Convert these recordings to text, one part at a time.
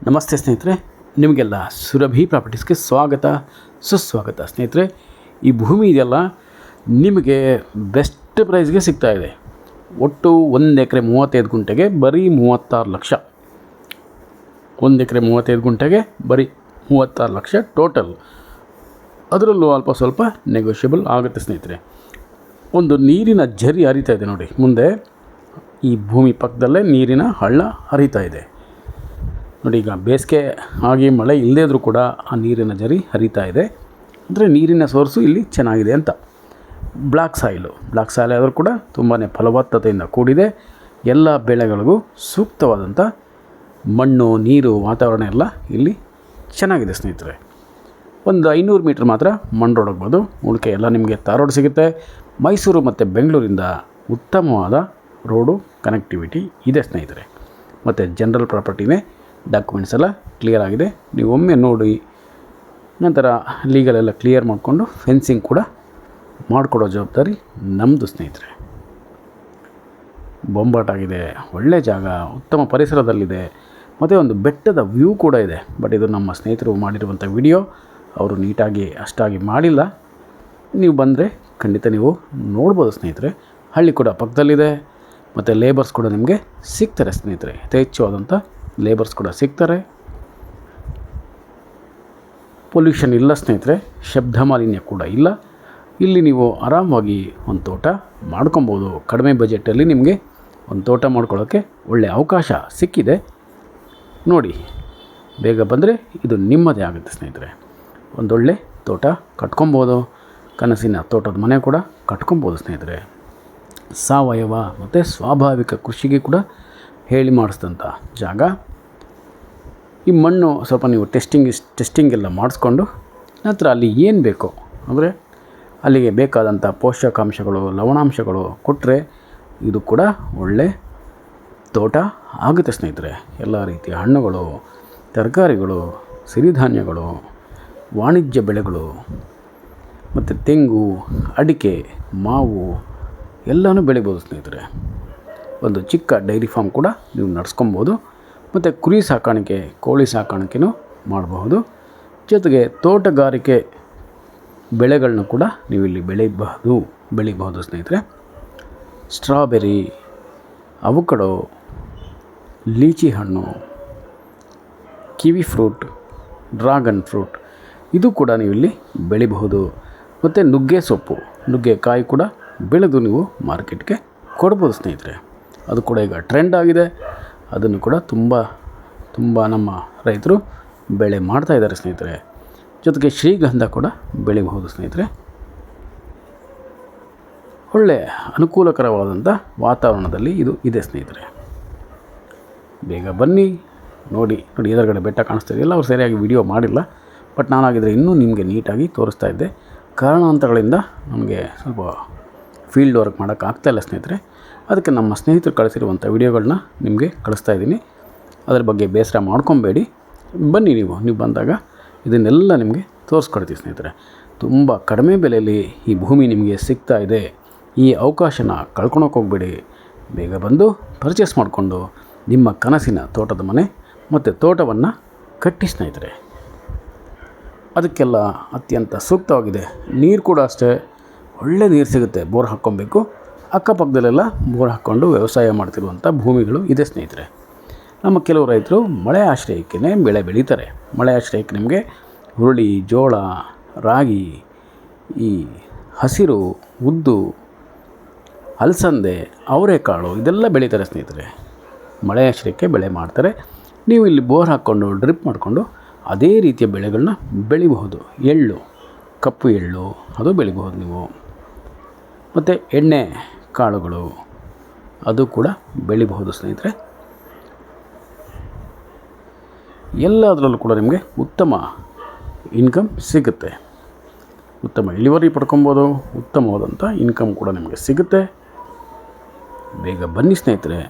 ನಮಸ್ತೆ ಸ್ನೇಹಿತರೆ, ನಿಮಗೆಲ್ಲ ಸುರಭಿ ಪ್ರಾಪರ್ಟೀಸ್ಗೆ ಸ್ವಾಗತ ಸುಸ್ವಾಗತ. ಸ್ನೇಹಿತರೆ, ಈ ಭೂಮಿ ಇದೆಯಲ್ಲ ನಿಮಗೆ ಬೆಸ್ಟ್ ಪ್ರೈಸ್ಗೆ ಸಿಗ್ತಾಯಿದೆ. ಒಟ್ಟು 1 ಎಕರೆ 35 ಗುಂಟೆಗೆ ಬರೀ 36 ಲಕ್ಷ. 1 ಎಕರೆ 35 ಗುಂಟೆಗೆ ಬರೀ 36 ಲಕ್ಷ ಟೋಟಲ್. ಅದರಲ್ಲೂ ಅಲ್ಪ ಸ್ವಲ್ಪ ನೆಗೋಷಿಯಬಲ್ ಆಗುತ್ತೆ ಸ್ನೇಹಿತರೆ. ಒಂದು ನೀರಿನ ಝರಿ ಹರಿತಾ ಇದೆ ನೋಡಿ, ಮುಂದೆ ಈ ಭೂಮಿ ಪಕ್ಕದಲ್ಲೇ ನೀರಿನ ಹಳ್ಳ ಹರಿತಾ ಇದೆ ನೋಡಿ. ಈಗ ಬೇಸಿಗೆ ಆಗಿ ಮಳೆ ಇಲ್ಲದೇ ಇದ್ದರೂ ಕೂಡ ಆ ನೀರಿನ ಝರಿ ಹರಿತಾ ಇದೆ. ಅಂದರೆ ನೀರಿನ ಸೋರ್ಸು ಇಲ್ಲಿ ಚೆನ್ನಾಗಿದೆ ಅಂತ. ಬ್ಲ್ಯಾಕ್ ಸಾಯಿಲ್ ಆದರೂ ಕೂಡ ತುಂಬಾ ಫಲವತ್ತತೆಯಿಂದ ಕೂಡಿದೆ. ಎಲ್ಲ ಬೆಳೆಗಳಿಗೂ ಸೂಕ್ತವಾದಂಥ ಮಣ್ಣು, ನೀರು, ವಾತಾವರಣ ಎಲ್ಲ ಇಲ್ಲಿ ಚೆನ್ನಾಗಿದೆ ಸ್ನೇಹಿತರೆ. ಒಂದು 500 ಮೀಟ್ರ್ ಮಾತ್ರ ಮಣ್ಣು ರೋಡ್ ಹೋಗ್ಬೋದು, ಉಳಿಕೆ ಎಲ್ಲ ನಿಮಗೆ ತಾರ್ ರೋಡ್ ಸಿಗುತ್ತೆ. ಮೈಸೂರು ಮತ್ತು ಬೆಂಗಳೂರಿಂದ ಉತ್ತಮವಾದ ರೋಡು ಕನೆಕ್ಟಿವಿಟಿ ಇದೆ ಸ್ನೇಹಿತರೆ. ಮತ್ತು ಜನರಲ್ ಪ್ರಾಪರ್ಟಿನೇ, ಡಾಕ್ಯುಮೆಂಟ್ಸ್ ಎಲ್ಲ ಕ್ಲಿಯರ್ ಆಗಿದೆ. ನೀವು ಒಮ್ಮೆ ನೋಡಿ ನಂತರ ಲೀಗಲೆಲ್ಲ ಕ್ಲಿಯರ್ ಮಾಡಿಕೊಂಡು ಫೆನ್ಸಿಂಗ್ ಕೂಡ ಮಾಡಿಕೊಡೋ ಜವಾಬ್ದಾರಿ ನಮ್ಮದು ಸ್ನೇಹಿತರೆ. ಬೊಂಬಾಟಾಗಿದೆ, ಒಳ್ಳೆಯ ಜಾಗ, ಉತ್ತಮ ಪರಿಸರದಲ್ಲಿದೆ, ಮತ್ತು ಒಂದು ಬೆಟ್ಟದ ವ್ಯೂ ಕೂಡ ಇದೆ. ಬಟ್ ಇದು ನಮ್ಮ ಸ್ನೇಹಿತರು ಮಾಡಿರುವಂಥ ವಿಡಿಯೋ, ಅವರು ನೀಟಾಗಿ ಅಷ್ಟಾಗಿ ಮಾಡಿಲ್ಲ. ನೀವು ಬಂದರೆ ಖಂಡಿತ ನೀವು ನೋಡ್ಬೋದು ಸ್ನೇಹಿತರೆ. ಹಳ್ಳಿ ಕೂಡ ಪಕ್ಕದಲ್ಲಿದೆ, ಮತ್ತು ಲೇಬರ್ಸ್ ಕೂಡ ನಿಮಗೆ ಸಿಗ್ತಾರೆ ಸ್ನೇಹಿತರೆ. ಯಥೇಚ್ಛವಾದಂಥ ಲೇಬರ್ಸ್ ಕೂಡ ಸಿಗ್ತಾರೆ. ಪೊಲ್ಯೂಷನ್ ಇಲ್ಲ ಸ್ನೇಹಿತರೆ, ಶಬ್ದ ಮಾಲಿನ್ಯ ಕೂಡ ಇಲ್ಲ. ಇಲ್ಲಿ ನೀವು ಆರಾಮವಾಗಿ ಒಂದು ತೋಟ ಮಾಡ್ಕೊಬೋದು. ಕಡಿಮೆ ಬಜೆಟಲ್ಲಿ ನಿಮಗೆ ಒಂದು ತೋಟ ಮಾಡ್ಕೊಳ್ಳೋಕ್ಕೆ ಒಳ್ಳೆಯ ಅವಕಾಶ ಸಿಕ್ಕಿದೆ ನೋಡಿ. ಬೇಗ ಬಂದರೆ ಇದು ನಿಮ್ಮದೇ ಆಗುತ್ತೆ ಸ್ನೇಹಿತರೆ. ಒಂದೊಳ್ಳೆ ತೋಟ ಕಟ್ಕೊಬೋದು, ಕನಸಿನ ತೋಟದ ಮನೆ ಕೂಡ ಕಟ್ಕೊಬೋದು ಸ್ನೇಹಿತರೆ. ಸಾವಯವ ಮತ್ತು ಸ್ವಾಭಾವಿಕ ಕೃಷಿಗೆ ಕೂಡ ಹೇಳಿ ಮಾಡಿಸಿದಂಥ ಜಾಗ. ಈ ಮಣ್ಣು ಸ್ವಲ್ಪ ನೀವು ಟೆಸ್ಟಿಂಗ್ ಎಲ್ಲ ಮಾಡಿಸ್ಕೊಂಡು ನಂತರ ಅಲ್ಲಿ ಏನು ಬೇಕೋ ಅಂದರೆ ಅಲ್ಲಿಗೆ ಬೇಕಾದಂಥ ಪೋಷಕಾಂಶಗಳು, ಲವಣಾಂಶಗಳು ಕೊಟ್ಟರೆ ಇದು ಕೂಡ ಒಳ್ಳೆ ತೋಟ ಆಗುತ್ತೆ ಸ್ನೇಹಿತರೆ. ಎಲ್ಲ ರೀತಿಯ ಹಣ್ಣುಗಳು, ತರಕಾರಿಗಳು, ಸಿರಿಧಾನ್ಯಗಳು, ವಾಣಿಜ್ಯ ಬೆಳೆಗಳು, ಮತ್ತು ತೆಂಗು, ಅಡಿಕೆ, ಮಾವು ಎಲ್ಲನೂ ಬೆಳಿಬೋದು ಸ್ನೇಹಿತರೆ. ಒಂದು ಚಿಕ್ಕ ಡೈರಿ ಫಾರ್ಮ್ ಕೂಡ ನೀವು ನಡೆಸ್ಕೊಬೋದು. ಮತ್ತು ಕುರಿ ಸಾಕಾಣಿಕೆ, ಕೋಳಿ ಸಾಕಾಣಿಕೆನೂ ಮಾಡಬಹುದು. ಜೊತೆಗೆ ತೋಟಗಾರಿಕೆ ಬೆಳೆಗಳನ್ನ ಕೂಡ ನೀವು ಇಲ್ಲಿ ಬೆಳಿಬಹುದು ಸ್ನೇಹಿತರೆ. ಸ್ಟ್ರಾಬೆರಿ, ಅವಕಡೋ, ಲೀಚಿ ಹಣ್ಣು, ಕಿವಿ ಫ್ರೂಟ್, ಡ್ರ್ಯಾಗನ್ ಫ್ರೂಟ್ ಇದು ಕೂಡ ನೀವು ಇಲ್ಲಿ ಬೆಳಿಬಹುದು. ಮತ್ತು ನುಗ್ಗೆ ಸೊಪ್ಪು, ನುಗ್ಗೆಕಾಯಿ ಕೂಡ ಬೆಳೆದು ನೀವು ಮಾರ್ಕೆಟ್ಗೆ ಕೊಡ್ಬೋದು ಸ್ನೇಹಿತರೆ. ಅದು ಕೂಡ ಈಗ ಟ್ರೆಂಡ್ ಆಗಿದೆ. ಅದನ್ನು ಕೂಡ ತುಂಬ ನಮ್ಮ ರೈತರು ಬೆಳೆ ಮಾಡ್ತಾಯಿದ್ದಾರೆ ಸ್ನೇಹಿತರೆ. ಜೊತೆಗೆ ಶ್ರೀಗಂಧ ಕೂಡ ಬೆಳಿಬಹುದು ಸ್ನೇಹಿತರೆ. ಒಳ್ಳೆಯ ಅನುಕೂಲಕರವಾದಂಥ ವಾತಾವರಣದಲ್ಲಿ ಇದು ಇದೆ ಸ್ನೇಹಿತರೆ. ಬೇಗ ಬನ್ನಿ ನೋಡಿ. ಎದುರುಗಡೆ ಬೆಟ್ಟ ಕಾಣಿಸ್ತಿದೆಯಲ್ಲ, ಅವ್ರು ಸರಿಯಾಗಿ ವಿಡಿಯೋ ಮಾಡಿಲ್ಲ. ಬಟ್ ನಾನಾಗಿದ್ದರೆ ಇನ್ನೂ ನಿಮಗೆ ನೀಟಾಗಿ ತೋರಿಸ್ತಾ ಇದ್ದೆ. ಕಾರಣಾಂತರಗಳಿಂದ ನಮಗೆ ಸ್ವಲ್ಪ ಫೀಲ್ಡ್ ವರ್ಕ್ ಮಾಡೋಕ್ಕಾಗ್ತಾಯಿಲ್ಲ ಸ್ನೇಹಿತರೆ. ಅದಕ್ಕೆ ನಮ್ಮ ಸ್ನೇಹಿತರು ಕಳಿಸಿರುವಂಥ ವಿಡಿಯೋಗಳನ್ನ ನಿಮಗೆ ಕಳಿಸ್ತಾ ಇದ್ದೀನಿ. ಅದರ ಬಗ್ಗೆ ಬೇಸರ ಮಾಡ್ಕೊಬೇಡಿ. ಬನ್ನಿ, ನೀವು ಬಂದಾಗ ಇದನ್ನೆಲ್ಲ ನಿಮಗೆ ತೋರಿಸ್ಕೊಡ್ತೀವಿ ಸ್ನೇಹಿತರೆ. ತುಂಬ ಕಡಿಮೆ ಬೆಲೆಯಲ್ಲಿ ಈ ಭೂಮಿ ನಿಮಗೆ ಸಿಗ್ತಾ ಇದೆ. ಈ ಅವಕಾಶನ ಕಳ್ಕೊಳಕ್ಕೆ ಹೋಗಬೇಡಿ. ಬೇಗ ಬಂದು ಪರ್ಚೇಸ್ ಮಾಡಿಕೊಂಡು ನಿಮ್ಮ ಕನಸಿನ ತೋಟದ ಮನೆ ಮತ್ತು ತೋಟವನ್ನು ಕಟ್ಟಿ ಸ್ನೇಹಿತರೆ. ಅದಕ್ಕೆಲ್ಲ ಅತ್ಯಂತ ಸೂಕ್ತವಾಗಿದೆ. ನೀರು ಕೂಡ ಅಷ್ಟೇ, ಒಳ್ಳೆ ನೀರು ಸಿಗುತ್ತೆ. ಬೋರ್ ಹಾಕ್ಕೊಬೇಕು. ಅಕ್ಕಪಕ್ಕದಲ್ಲೆಲ್ಲ ಬೋರ್ ಹಾಕ್ಕೊಂಡು ವ್ಯವಸಾಯ ಮಾಡ್ತಿರುವಂಥ ಭೂಮಿಗಳು ಇದೆ ಸ್ನೇಹಿತರೆ. ನಮ್ಮ ಕೆಲವು ರೈತರು ಮಳೆ ಆಶ್ರಯಕ್ಕೆ ಬೆಳೆ ಬೆಳೀತಾರೆ. ಮಳೆ ಆಶ್ರಯಕ್ಕೆ ನಿಮಗೆ ಹುರುಳಿ, ಜೋಳ, ರಾಗಿ, ಈ ಹಸಿರು, ಉದ್ದು, ಅಲಸಂದೆ, ಅವರೆಕಾಳು ಇದೆಲ್ಲ ಬೆಳೀತಾರೆ ಸ್ನೇಹಿತರೆ. ಮಳೆ ಆಶ್ರಯಕ್ಕೆ ಬೆಳೆ ಮಾಡ್ತಾರೆ. ನೀವು ಇಲ್ಲಿ ಬೋರ್ ಹಾಕ್ಕೊಂಡು ಡ್ರಿಪ್ ಮಾಡಿಕೊಂಡು ಅದೇ ರೀತಿಯ ಬೆಳೆಗಳನ್ನ ಬೆಳಿಬಹುದು. ಎಳ್ಳು, ಕಪ್ಪು ಎಳ್ಳು ಅದು ಬೆಳಿಬಹುದು ನೀವು. ಮತ್ತು ಎಣ್ಣೆ ಕಾಳುಗಳು ಅದು ಕೂಡ ಬೆಳಿಬಹುದು ಸ್ನೇಹಿತರೆ. ಎಲ್ಲದರಲ್ಲೂ ಕೂಡ ನಿಮಗೆ ಉತ್ತಮ ಇನ್ಕಮ್ ಸಿಗುತ್ತೆ. ಉತ್ತಮ ಇಳುವರಿ ಪಡ್ಕೊಬೋದು. ಉತ್ತಮವಾದಂಥ ಇನ್ಕಮ್ ಕೂಡ ನಿಮಗೆ ಸಿಗುತ್ತೆ. ಬೇಗ ಬನ್ನಿ ಸ್ನೇಹಿತರೆ.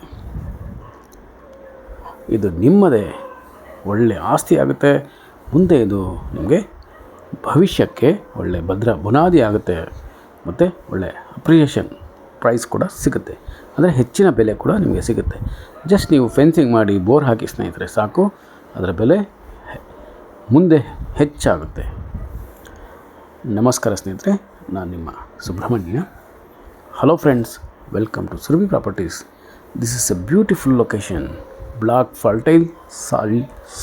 ಇದು ನಿಮ್ಮದೇ ಒಳ್ಳೆಯ ಆಸ್ತಿ ಆಗುತ್ತೆ. ಮುಂದೆ ಇದು ನಿಮಗೆ ಭವಿಷ್ಯಕ್ಕೆ ಒಳ್ಳೆಯ ಭದ್ರ ಬುನಾದಿ ಆಗುತ್ತೆ. ಮತ್ತು ಒಳ್ಳೆಯ ಅಪ್ರಿಷಿಯೇಷನ್ ಪ್ರೈಸ್ ಕೂಡ ಸಿಗುತ್ತೆ. ಅಂದರೆ ಹೆಚ್ಚಿನ ಬೆಲೆ ಕೂಡ ನಿಮಗೆ ಸಿಗುತ್ತೆ. ಜಸ್ಟ್ ನೀವು ಫೆನ್ಸಿಂಗ್ ಮಾಡಿ ಬೋರ್ ಹಾಕಿ ಸ್ನೇಹಿತರೆ ಸಾಕು. ಅದರ ಬೆಲೆ ಮುಂದೆ ಹೆಚ್ಚಾಗುತ್ತೆ. ನಮಸ್ಕಾರ ಸ್ನೇಹಿತರೆ, ನಾನು ನಿಮ್ಮ Subrahmanya. Hello friends, welcome to Surabhi properties. This is a beautiful location, black fertile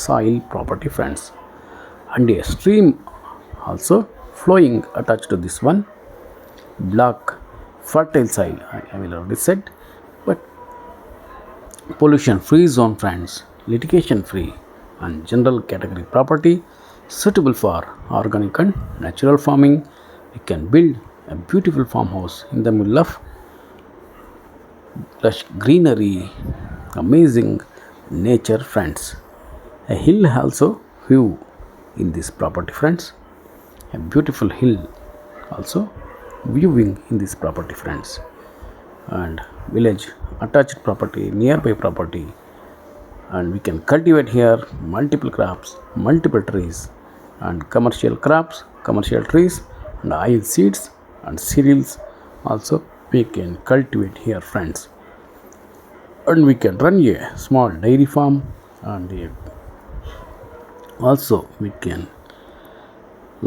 soil property friends, and a stream also flowing attached to this one. Black fertile soil, I will already said, but pollution free zone friends, litigation free and general category property suitable for organic and natural farming. You can build a beautiful farmhouse in the middle of lush greenery, amazing nature friends. A hill also view in this property friends, a beautiful hill also viewing in this property friends, and village attached property, nearby property, and we can cultivate here multiple crops, multiple trees, and commercial crops, commercial trees, and oil seeds and cereals also we can cultivate here friends. And we can run a small dairy farm, and also we can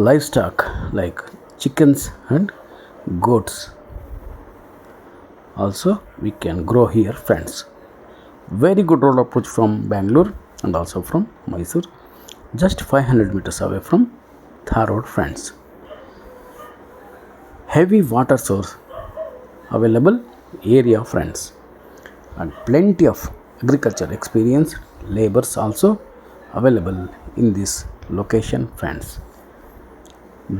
livestock like chickens and goats also we can grow here friends. Very good road approach from Bangalore and also from Mysore, just 500 meters away from Thar road friends. Heavy water source available area friends, and plenty of agriculture experienced laborers also available in this location friends.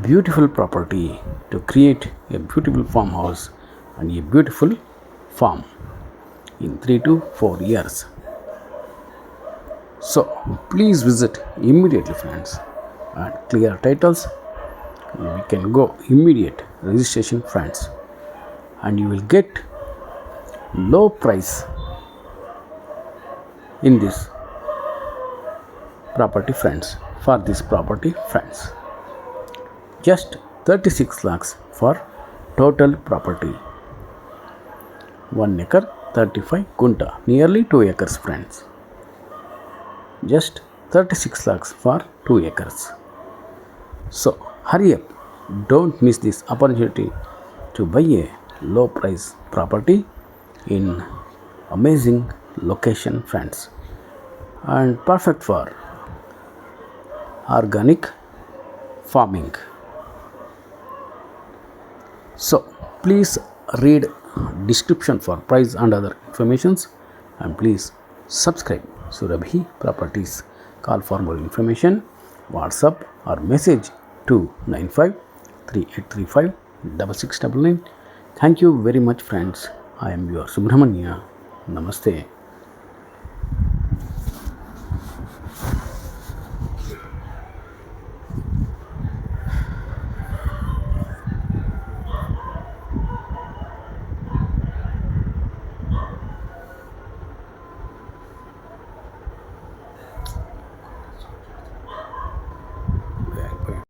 Beautiful property to create a beautiful farmhouse and a beautiful farm in 3 to 4 years. So please visit immediately friends, and clear titles, we can go immediate registration friends, and you will get low price in this property friends. For this property friends, just 36 lakhs for total property, 1 acre 35 gunta, nearly 2 acres friends. Just 36 lakhs for 2 acres. So hurry up, don't miss this opportunity to buy a low price property in amazing location friends, and perfect for organic farming. So please read description for price and other informations, and please subscribe Surabhi Properties. Call for more information, WhatsApp or message to 9538356699. Thank you very much friends. I am your Subramanya. Namaste.